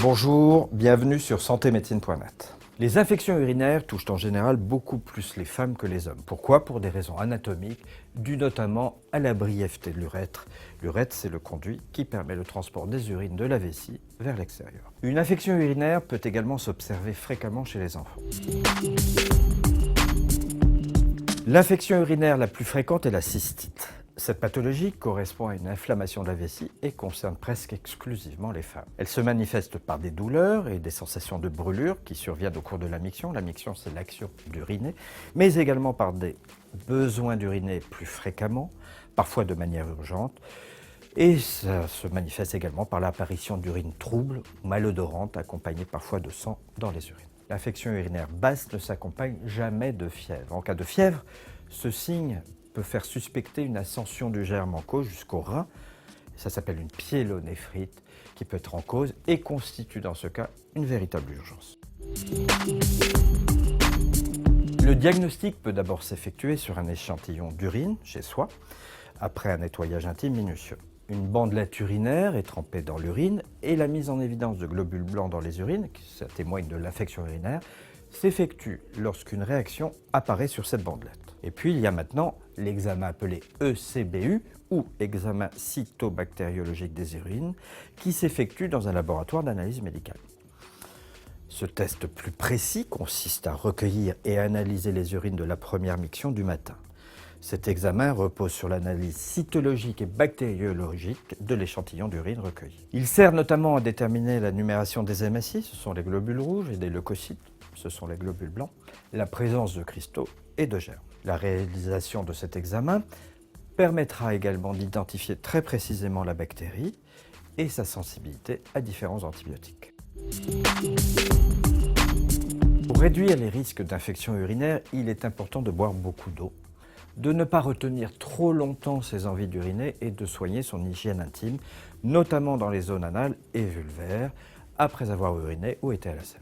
Bonjour, bienvenue sur santémédecine.net. Les infections urinaires touchent en général beaucoup plus les femmes que les hommes. Pourquoi? Pour des raisons anatomiques, dues notamment à la brièveté de l'urètre. L'urètre, c'est le conduit qui permet le transport des urines de la vessie vers l'extérieur. Une infection urinaire peut également s'observer fréquemment chez les enfants. L'infection urinaire la plus fréquente est la cystite. Cette pathologie correspond à une inflammation de la vessie et concerne presque exclusivement les femmes. Elle se manifeste par des douleurs et des sensations de brûlure qui surviennent au cours de la miction. La miction, c'est l'action d'uriner, mais également par des besoins d'uriner plus fréquemment, parfois de manière urgente. Et ça se manifeste également par l'apparition d'urine trouble ou malodorante, accompagnée parfois de sang dans les urines. L'infection urinaire basse ne s'accompagne jamais de fièvre. En cas de fièvre, ce signe peut faire suspecter une ascension du germe en cause jusqu'au rein. Ça s'appelle une pyélonéphrite qui peut être en cause et constitue dans ce cas une véritable urgence. Le diagnostic peut d'abord s'effectuer sur un échantillon d'urine chez soi, après un nettoyage intime minutieux. Une bandelette urinaire est trempée dans l'urine et la mise en évidence de globules blancs dans les urines, ça témoigne de l'infection urinaire, s'effectue lorsqu'une réaction apparaît sur cette bandelette. Et puis il y a maintenant l'examen appelé ECBU ou examen cytobactériologique des urines qui s'effectue dans un laboratoire d'analyse médicale. Ce test plus précis consiste à recueillir et à analyser les urines de la première miction du matin. Cet examen repose sur l'analyse cytologique et bactériologique de l'échantillon d'urine recueilli. Il sert notamment à déterminer la numération des MSI, ce sont les globules rouges, et des leucocytes, ce sont les globules blancs, la présence de cristaux et de germes. La réalisation de cet examen permettra également d'identifier très précisément la bactérie et sa sensibilité à différents antibiotiques. Pour réduire les risques d'infection urinaire, il est important de boire beaucoup d'eau, de ne pas retenir trop longtemps ses envies d'uriner et de soigner son hygiène intime, notamment dans les zones anales et vulvaires, après avoir uriné ou été à la selle.